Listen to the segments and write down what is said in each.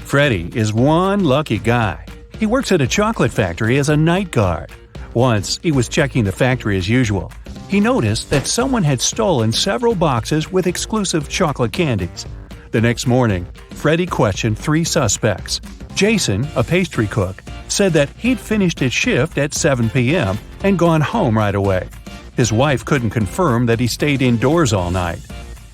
Freddie is one lucky guy. He works at a chocolate factory as a night guard. Once, he was checking the factory as usual. He noticed that someone had stolen several boxes with exclusive chocolate candies. The next morning, Freddie questioned 3 suspects. Jason, a pastry cook, said that he'd finished his shift at 7 p.m. and gone home right away. His wife couldn't confirm that he stayed indoors all night.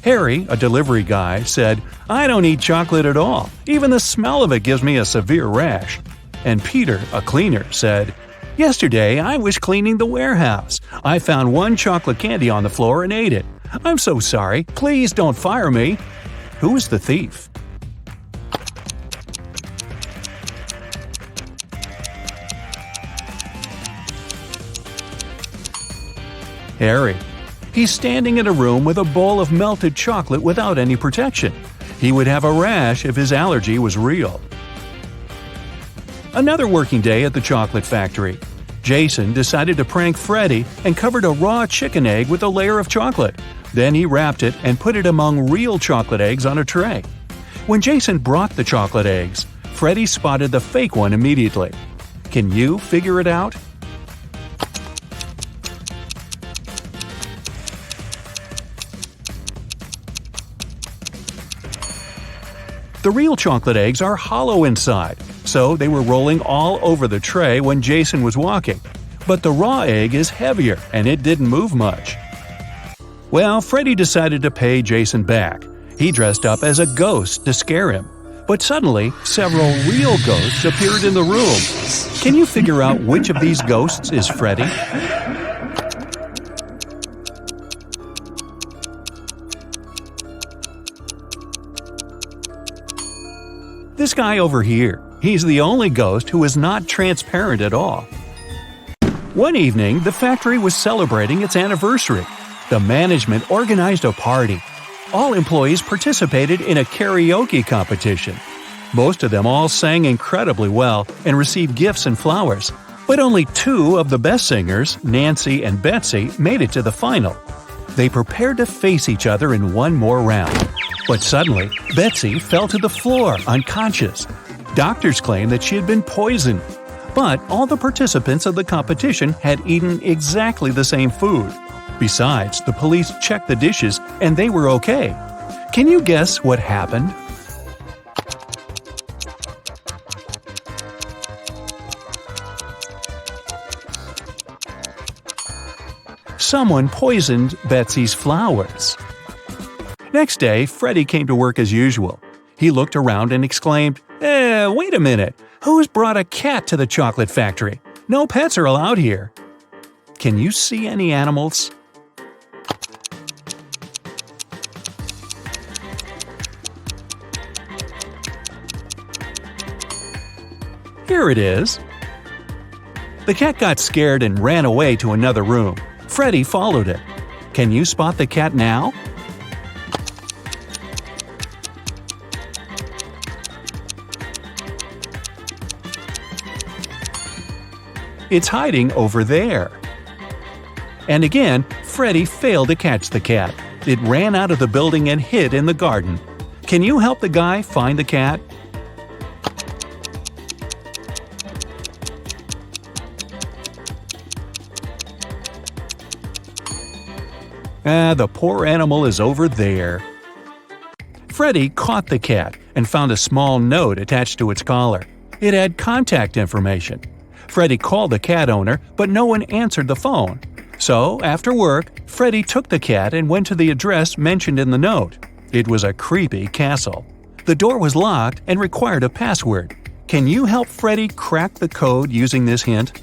Harry, a delivery guy, said, "I don't eat chocolate at all. Even the smell of it gives me a severe rash." And Peter, a cleaner, said, "Yesterday I was cleaning the warehouse. I found 1 chocolate candy on the floor and ate it. I'm so sorry. Please don't fire me." Who is the thief? Harry. He's standing in a room with a bowl of melted chocolate without any protection. He would have a rash if his allergy was real. Another working day at the chocolate factory. Jason decided to prank Freddie and covered a raw chicken egg with a layer of chocolate. Then he wrapped it and put it among real chocolate eggs on a tray. When Jason brought the chocolate eggs, Freddie spotted the fake one immediately. Can you figure it out? The real chocolate eggs are hollow inside, so they were rolling all over the tray when Jason was walking. But the raw egg is heavier, and it didn't move much. Well, Freddie decided to pay Jason back. He dressed up as a ghost to scare him. But suddenly, several real ghosts appeared in the room. Can you figure out which of these ghosts is Freddie? This guy over here. He's the only ghost who is not transparent at all. One evening, the factory was celebrating its anniversary. The management organized a party. All employees participated in a karaoke competition. Most of them all sang incredibly well and received gifts and flowers. But only 2 of the best singers, Nancy and Betsy, made it to the final. They prepared to face each other in one more round. But suddenly, Betsy fell to the floor, unconscious. Doctors claimed that she had been poisoned. But all the participants of the competition had eaten exactly the same food. Besides, the police checked the dishes and they were okay. Can you guess what happened? Someone poisoned Betsy's flowers. Next day, Freddie came to work as usual. He looked around and exclaimed, wait a minute, who's brought a cat to the chocolate factory? No pets are allowed here. Can you see any animals? Here it is. The cat got scared and ran away to another room. Freddie followed it. Can you spot the cat now? It's hiding over there. And again, Freddie failed to catch the cat. It ran out of the building and hid in the garden. Can you help the guy find the cat? The poor animal is over there. Freddie caught the cat and found a small note attached to its collar. It had contact information. Freddie called the cat owner, but no one answered the phone. So, after work, Freddie took the cat and went to the address mentioned in the note. It was a creepy castle. The door was locked and required a password. Can you help Freddie crack the code using this hint?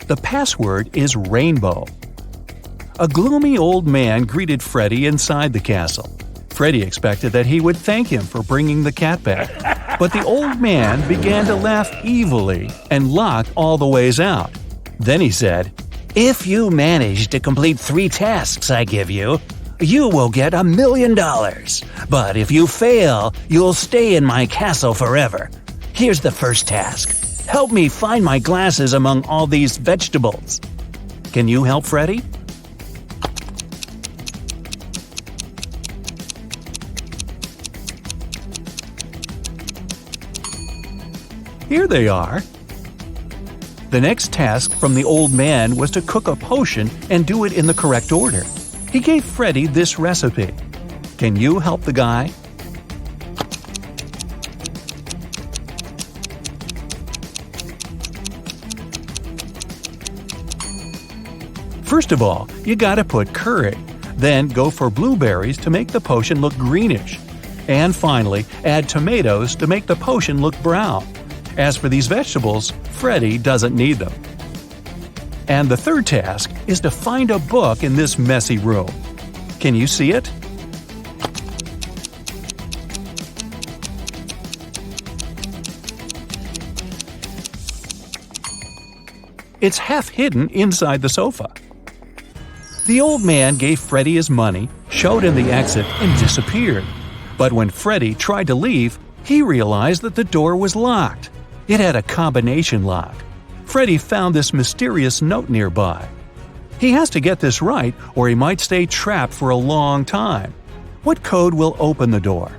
The password is rainbow. A gloomy old man greeted Freddie inside the castle. Freddie expected that he would thank him for bringing the cat back. But the old man began to laugh evilly and locked all the ways out. Then he said, "If you manage to complete 3 tasks I give you, you will get $1 million. But if you fail, you'll stay in my castle forever. Here's the first task. Help me find my glasses among all these vegetables." Can you help Freddy? Here they are. The next task from the old man was to cook a potion and do it in the correct order. He gave Freddy this recipe. Can you help the guy? First of all, you gotta put curry. Then go for blueberries to make the potion look greenish. And finally, add tomatoes to make the potion look brown. As for these vegetables, Freddy doesn't need them. And the third task is to find a book in this messy room. Can you see it? It's half hidden inside the sofa. The old man gave Freddy his money, showed him the exit, and disappeared. But when Freddy tried to leave, he realized that the door was locked. It had a combination lock. Freddy found this mysterious note nearby. He has to get this right or he might stay trapped for a long time. What code will open the door?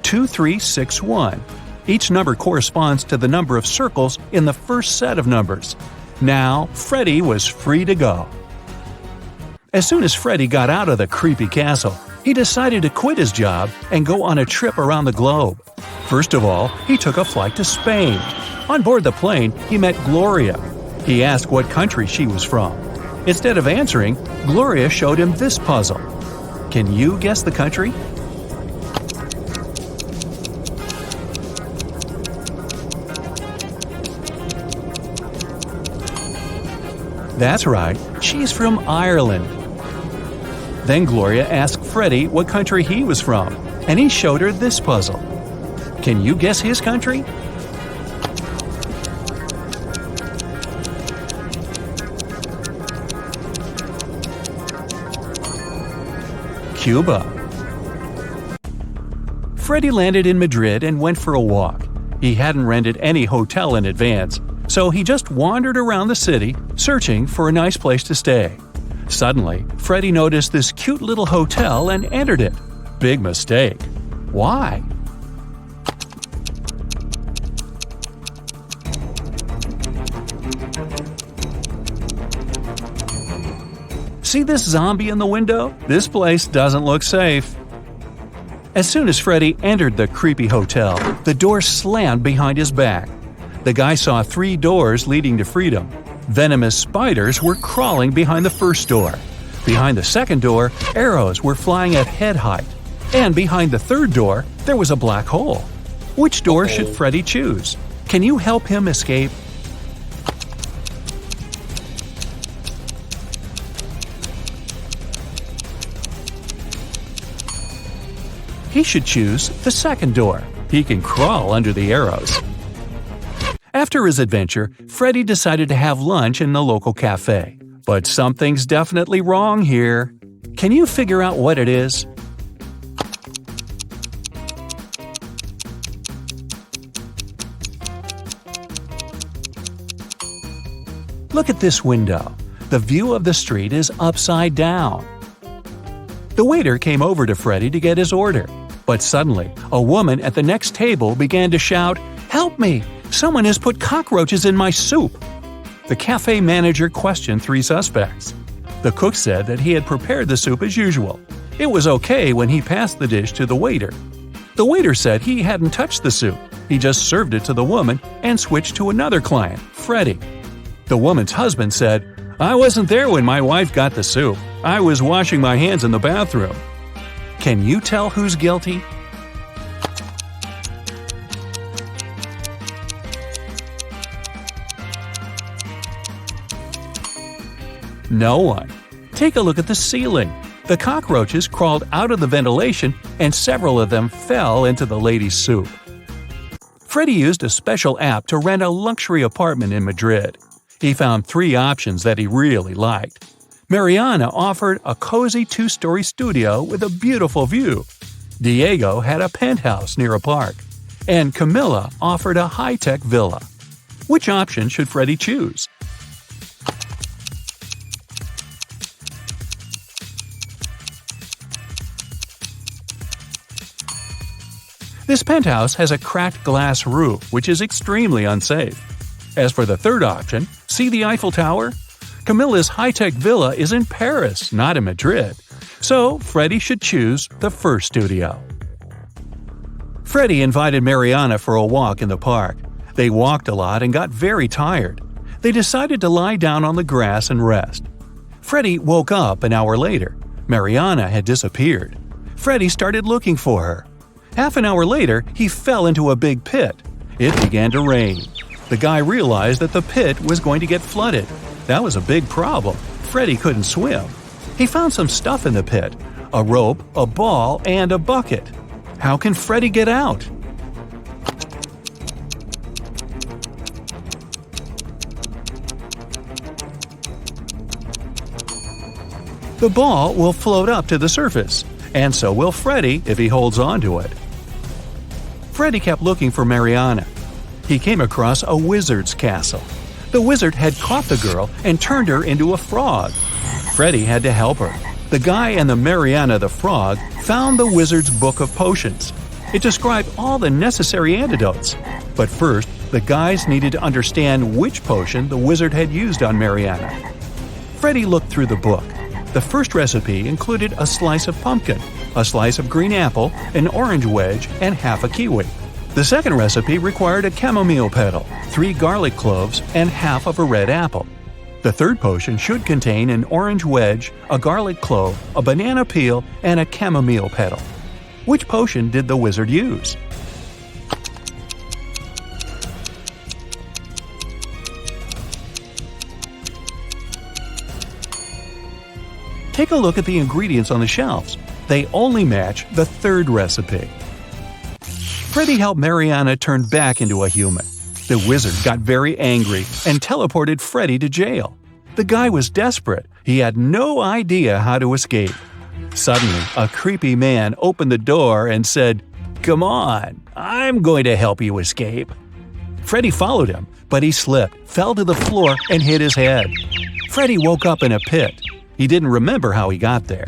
"2361. Each number corresponds to the number of circles in the first set of numbers. Now, Freddy was free to go. As soon as Freddy got out of the creepy castle, he decided to quit his job and go on a trip around the globe. First of all, he took a flight to Spain. On board the plane, he met Gloria. He asked what country she was from. Instead of answering, Gloria showed him this puzzle. Can you guess the country? That's right, she's from Ireland. Then Gloria asked Freddy what country he was from, and he showed her this puzzle. Can you guess his country? Cuba. Freddy landed in Madrid and went for a walk. He hadn't rented any hotel in advance, so he just wandered around the city, searching for a nice place to stay. Suddenly, Freddy noticed this cute little hotel and entered it. Big mistake. Why? See this zombie in the window? This place doesn't look safe. As soon as Freddy entered the creepy hotel, the door slammed behind his back. The guy saw 3 doors leading to freedom. Venomous spiders were crawling behind the first door. Behind the second door, arrows were flying at head height. And behind the third door, there was a black hole. Which door should Freddy choose? Can you help him escape? He should choose the second door. He can crawl under the arrows. After his adventure, Freddy decided to have lunch in the local cafe. But something's definitely wrong here. Can you figure out what it is? Look at this window. The view of the street is upside down. The waiter came over to Freddy to get his order. But suddenly, a woman at the next table began to shout, "Help me! Someone has put cockroaches in my soup!" The cafe manager questioned 3 suspects. The cook said that he had prepared the soup as usual. It was okay when he passed the dish to the waiter. The waiter said he hadn't touched the soup. He just served it to the woman and switched to another client, Freddy. The woman's husband said, "I wasn't there when my wife got the soup. I was washing my hands in the bathroom." Can you tell who's guilty? No one. Take a look at the ceiling. The cockroaches crawled out of the ventilation and several of them fell into the lady's soup. Freddy used a special app to rent a luxury apartment in Madrid. He found 3 options that he really liked. Mariana offered a cozy 2-story studio with a beautiful view. Diego had a penthouse near a park, and Camilla offered a high-tech villa. Which option should Freddie choose? This penthouse has a cracked glass roof, which is extremely unsafe. As for the third option, see the Eiffel Tower? Camilla's high-tech villa is in Paris, not in Madrid. So, Freddie should choose the first studio. Freddie invited Mariana for a walk in the park. They walked a lot and got very tired. They decided to lie down on the grass and rest. Freddie woke up an hour later. Mariana had disappeared. Freddie started looking for her. Half an hour later, he fell into a big pit. It began to rain. The guy realized that the pit was going to get flooded. That was a big problem. Freddie couldn't swim. He found some stuff in the pit: a rope, a ball, and a bucket. How can Freddie get out? The ball will float up to the surface, and so will Freddie if he holds on to it. Freddie kept looking for Mariana. He came across a wizard's castle. The wizard had caught the girl and turned her into a frog. Freddie had to help her. The guy and the Mariana the frog found the wizard's book of potions. It described all the necessary antidotes. But first, the guys needed to understand which potion the wizard had used on Mariana. Freddie looked through the book. The first recipe included a slice of pumpkin, a slice of green apple, an orange wedge, and half a kiwi. The second recipe required a chamomile petal, 3 garlic cloves, and half of a red apple. The third potion should contain an orange wedge, a garlic clove, a banana peel, and a chamomile petal. Which potion did the wizard use? Take a look at the ingredients on the shelves. They only match the third recipe. Freddie helped Mariana turn back into a human. The wizard got very angry and teleported Freddie to jail. The guy was desperate. He had no idea how to escape. Suddenly, a creepy man opened the door and said, "Come on, I'm going to help you escape." Freddie followed him, but he slipped, fell to the floor, and hit his head. Freddie woke up in a pit. He didn't remember how he got there.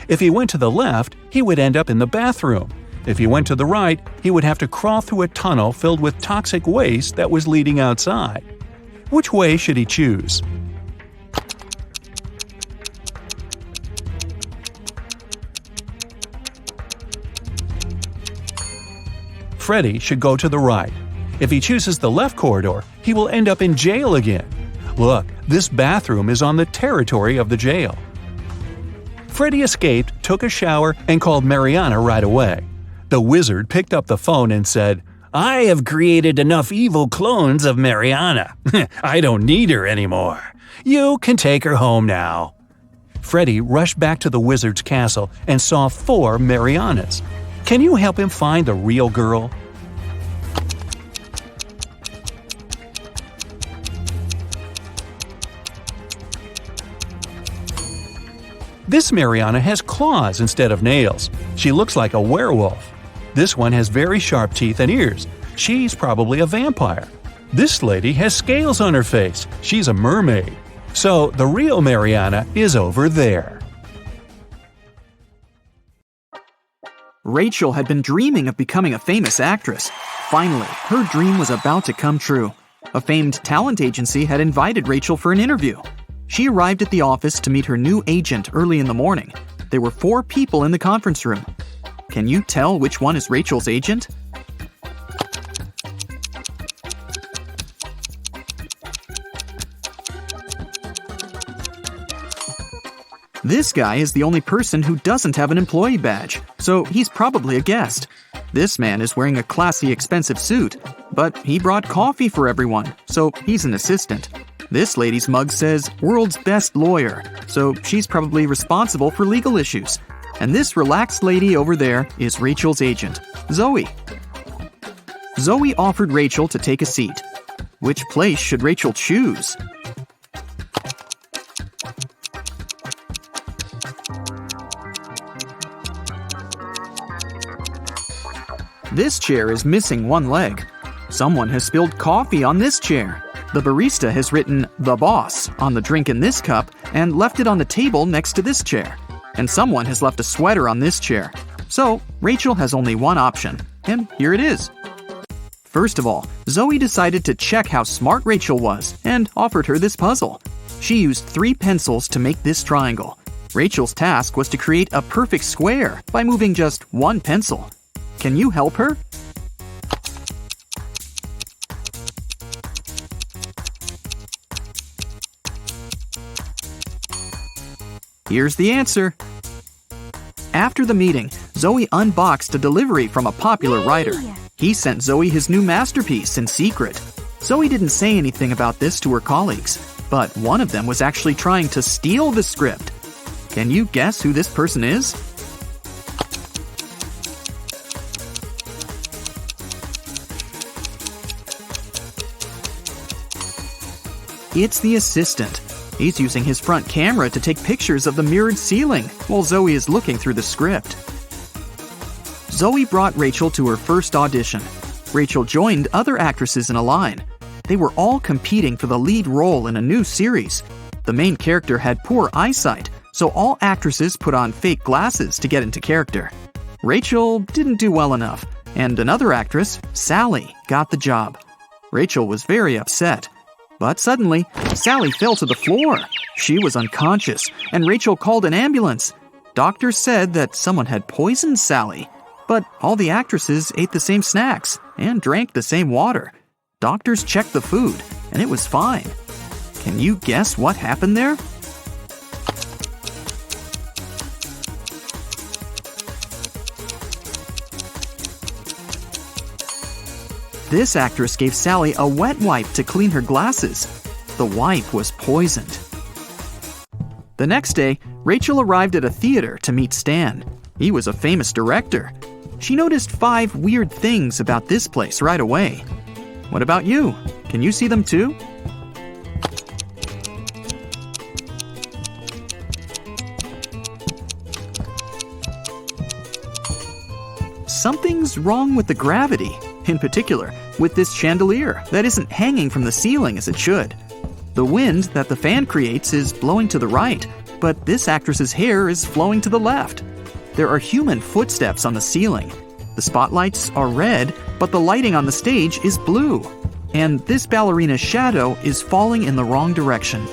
If he went to the left, he would end up in the bathroom. If he went to the right, he would have to crawl through a tunnel filled with toxic waste that was leading outside. Which way should he choose? Freddie should go to the right. If he chooses the left corridor, he will end up in jail again. Look, this bathroom is on the territory of the jail. Freddie escaped, took a shower, and called Mariana right away. The wizard picked up the phone and said, "I have created enough evil clones of Mariana. I don't need her anymore. You can take her home now." Freddie rushed back to the wizard's castle and saw 4 Marianas. Can you help him find the real girl? This Mariana has claws instead of nails. She looks like a werewolf. This one has very sharp teeth and ears. She's probably a vampire. This lady has scales on her face. She's a mermaid. So the real Mariana is over there. Rachel had been dreaming of becoming a famous actress. Finally, her dream was about to come true. A famed talent agency had invited Rachel for an interview. She arrived at the office to meet her new agent early in the morning. There were 4 people in the conference room. Can you tell which one is Rachel's agent? This guy is the only person who doesn't have an employee badge, so he's probably a guest. This man is wearing a classy, expensive suit, but he brought coffee for everyone, so he's an assistant. This lady's mug says, "World's Best Lawyer," so she's probably responsible for legal issues. And this relaxed lady over there is Rachel's agent, Zoe. Zoe offered Rachel to take a seat. Which place should Rachel choose? This chair is missing one leg. Someone has spilled coffee on this chair. The barista has written "The Boss" on the drink in this cup and left it on the table next to this chair. And someone has left a sweater on this chair. So, Rachel has only one option, and here it is. First of all, Zoe decided to check how smart Rachel was and offered her this puzzle. She used 3 pencils to make this triangle. Rachel's task was to create a perfect square by moving just 1 pencil. Can you help her? Here's the answer. After the meeting, Zoe unboxed a delivery from a popular writer. He sent Zoe his new masterpiece in secret. Zoe didn't say anything about this to her colleagues, but one of them was actually trying to steal the script. Can you guess who this person is? It's the assistant. He's using his front camera to take pictures of the mirrored ceiling while Zoe is looking through the script. Zoe brought Rachel to her first audition. Rachel joined other actresses in a line. They were all competing for the lead role in a new series. The main character had poor eyesight, so all actresses put on fake glasses to get into character. Rachel didn't do well enough, and another actress, Sally, got the job. Rachel was very upset. But suddenly, Sally fell to the floor. She was unconscious, and Rachel called an ambulance. Doctors said that someone had poisoned Sally. But all the actresses ate the same snacks and drank the same water. Doctors checked the food, and it was fine. Can you guess what happened there? This actress gave Sally a wet wipe to clean her glasses. The wipe was poisoned. The next day, Rachel arrived at a theater to meet Stan. He was a famous director. She noticed 5 weird things about this place right away. What about you? Can you see them too? Something's wrong with the gravity. In particular, with this chandelier that isn't hanging from the ceiling as it should. The wind that the fan creates is blowing to the right, but this actress's hair is flowing to the left. There are human footsteps on the ceiling. The spotlights are red, but the lighting on the stage is blue. And this ballerina's shadow is falling in the wrong direction.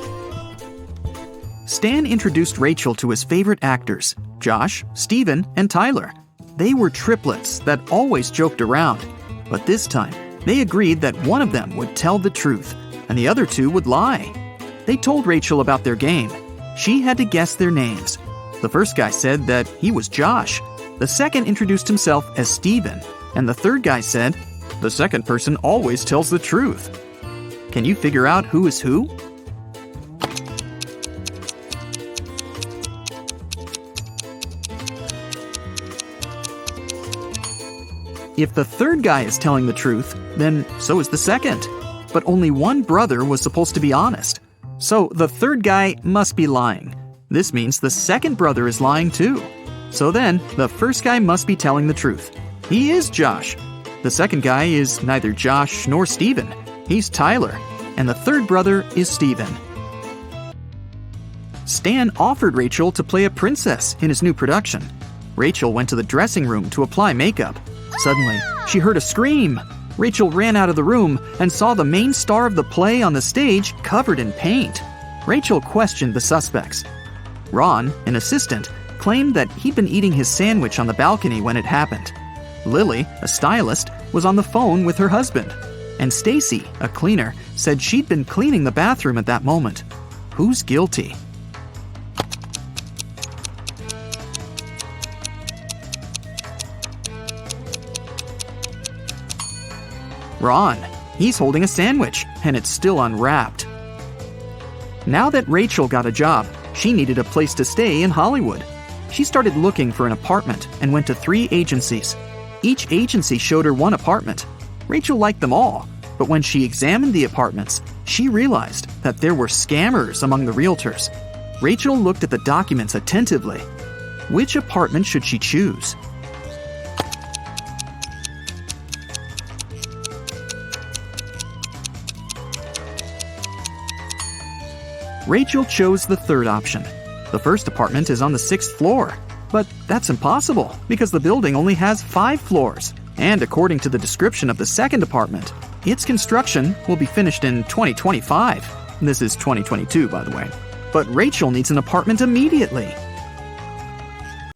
Stan introduced Rachel to his favorite actors, Josh, Steven, and Tyler. They were triplets that always joked around. But this time, they agreed that one of them would tell the truth, and the other 2 would lie. They told Rachel about their game. She had to guess their names. The first guy said that he was Josh. The second introduced himself as Steven, and the third guy said, "The second person always tells the truth." Can you figure out who is who? If the third guy is telling the truth, then so is the second. But only one brother was supposed to be honest. So the third guy must be lying. This means the second brother is lying too. So then, the first guy must be telling the truth. He is Josh. The second guy is neither Josh nor Steven. He's Tyler. And the third brother is Steven. Stan offered Rachel to play a princess in his new production. Rachel went to the dressing room to apply makeup. Suddenly, she heard a scream. Rachel ran out of the room and saw the main star of the play on the stage covered in paint. Rachel questioned the suspects. Ron, an assistant, claimed that he'd been eating his sandwich on the balcony when it happened. Lily, a stylist, was on the phone with her husband. And Stacy, a cleaner, said she'd been cleaning the bathroom at that moment. Who's guilty? Ron. He's holding a sandwich, and it's still unwrapped. Now that Rachel got a job, she needed a place to stay in Hollywood. She started looking for an apartment and went to 3 agencies. Each agency showed her one apartment. Rachel liked them all, but when she examined the apartments, she realized that there were scammers among the realtors. Rachel looked at the documents attentively. Which apartment should she choose? Rachel chose the third option. The first apartment is on the 6th floor. But that's impossible because the building only has 5 floors. And according to the description of the second apartment, its construction will be finished in 2025. This is 2022, by the way. But Rachel needs an apartment immediately.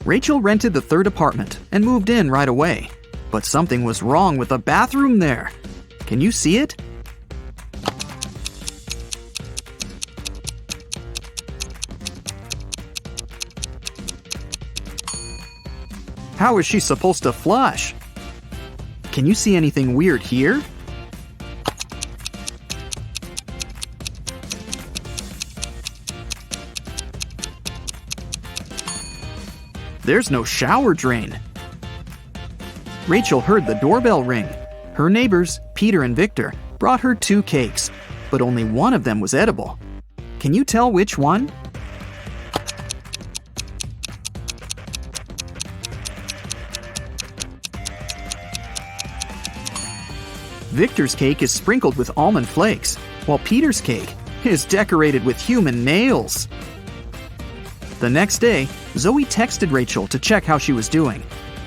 Rachel rented the third apartment and moved in right away. But something was wrong with the bathroom there. Can you see it? How is she supposed to flush? Can you see anything weird here? There's no shower drain. Rachel heard the doorbell ring. Her neighbors, Peter and Victor, brought her 2 cakes, but only one of them was edible. Can you tell which one? Victor's cake is sprinkled with almond flakes, while Peter's cake is decorated with human nails. The next day, Zoe texted Rachel to check how she was doing.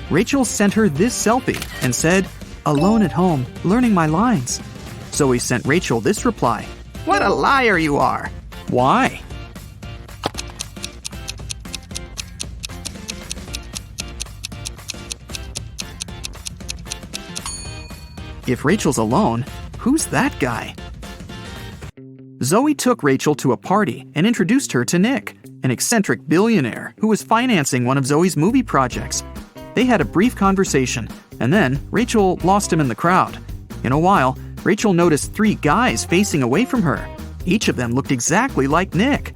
Rachel sent her this selfie and said, "Alone at home, learning my lines." Zoe sent Rachel this reply, "What a liar you are!" Why? If Rachel's alone, who's that guy? Zoe took Rachel to a party and introduced her to Nick, an eccentric billionaire who was financing one of Zoe's movie projects. They had a brief conversation, and then Rachel lost him in the crowd. In a while, Rachel noticed 3 guys facing away from her. Each of them looked exactly like Nick.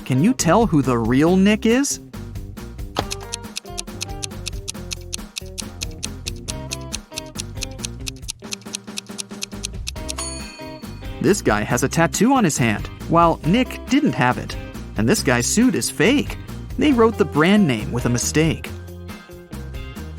Can you tell who the real Nick is? This guy has a tattoo on his hand, while Nick didn't have it. And this guy's suit is fake. They wrote the brand name with a mistake.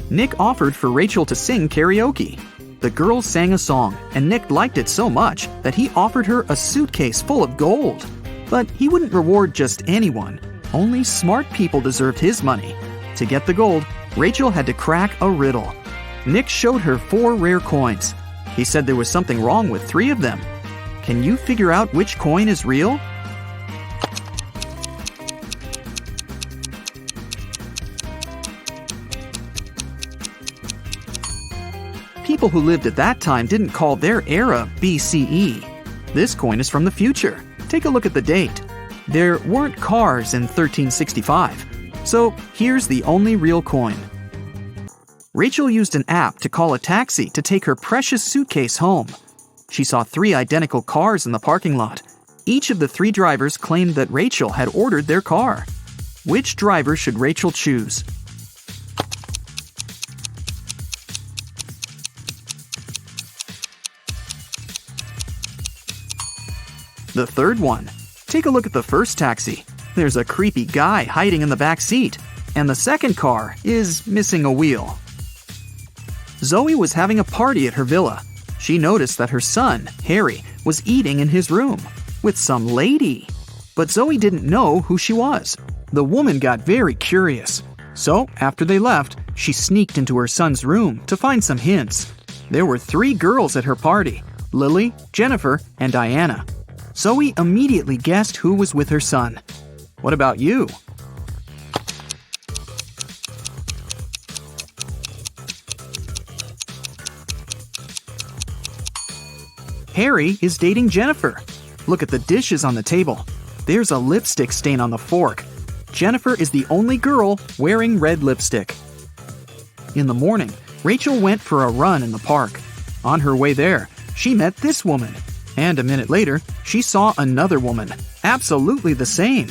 Nick offered for Rachel to sing karaoke. The girls sang a song, and Nick liked it so much that he offered her a suitcase full of gold. But he wouldn't reward just anyone. Only smart people deserved his money. To get the gold, Rachel had to crack a riddle. Nick showed her 4 rare coins. He said there was something wrong with 3 of them. Can you figure out which coin is real? People who lived at that time didn't call their era BCE. This coin is from the future. Take a look at the date. There weren't cars in 1365. So here's the only real coin. Rachel used an app to call a taxi to take her precious suitcase home. She saw 3 identical cars in the parking lot. Each of the 3 drivers claimed that Rachel had ordered their car. Which driver should Rachel choose? The third one. Take a look at the first taxi. There's a creepy guy hiding in the back seat. And the second car is missing a wheel. Zoe was having a party at her villa. She noticed that her son, Harry, was eating in his room with some lady. But Zoe didn't know who she was. The woman got very curious. So, after they left, she sneaked into her son's room to find some hints. There were 3 girls at her party, Lily, Jennifer, and Diana. Zoe immediately guessed who was with her son. What about you? Harry is dating Jennifer. Look at the dishes on the table. There's a lipstick stain on the fork. Jennifer is the only girl wearing red lipstick. In the morning, Rachel went for a run in the park. On her way there, she met this woman. And a minute later, she saw another woman, absolutely the same.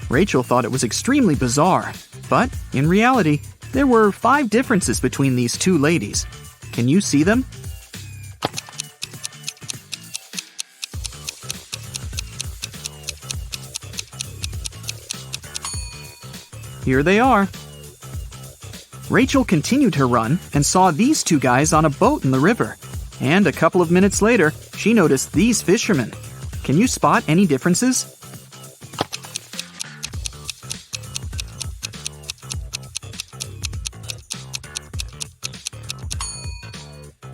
Rachel thought it was extremely bizarre. But, in reality, there were 5 differences between these 2 ladies. Can you see them? Here they are. Rachel continued her run and saw these 2 guys on a boat in the river. And a couple of minutes later, she noticed these fishermen. Can you spot any differences?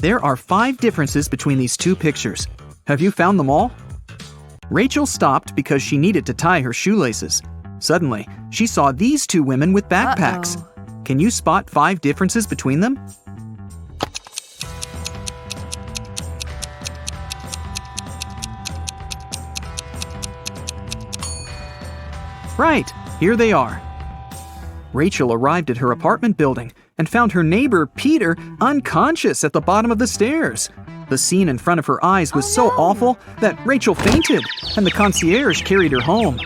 There are 5 differences between these 2 pictures. Have you found them all? Rachel stopped because she needed to tie her shoelaces. Suddenly, she saw these 2 women with backpacks. Can you spot 5 differences between them? Right, here they are. Rachel arrived at her apartment building and found her neighbor, Peter, unconscious at the bottom of the stairs. The scene in front of her eyes was so awful that Rachel fainted, and the concierge carried her home.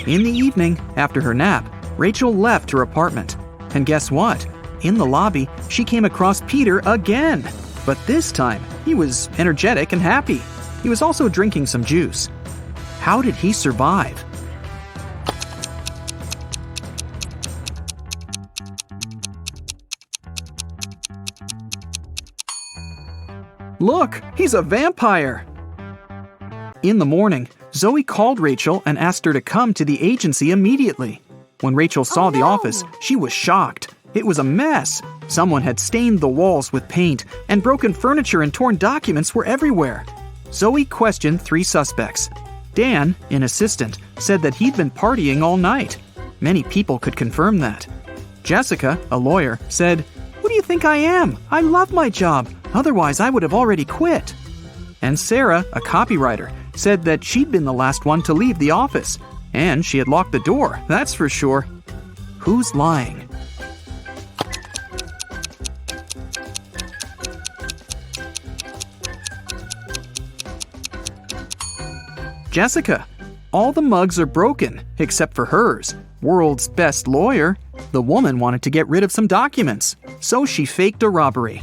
In the evening, after her nap, Rachel left her apartment. And guess what? In the lobby, she came across Peter again. But this time, he was energetic and happy. He was also drinking some juice. How did he survive? Look, he's a vampire! In the morning, Zoe called Rachel and asked her to come to the agency immediately. When Rachel saw the office, she was shocked. It was a mess. Someone had stained the walls with paint, and broken furniture and torn documents were everywhere. Zoe questioned 3 suspects. Dan, an assistant, said that he'd been partying all night. Many people could confirm that. Jessica, a lawyer, said, "Who do you think I am? I love my job. Otherwise, I would have already quit." And Sarah, a copywriter, said that she'd been the last one to leave the office. And she had locked the door, that's for sure. Who's lying? Jessica. All the mugs are broken, except for hers. World's best lawyer. The woman wanted to get rid of some documents, so she faked a robbery.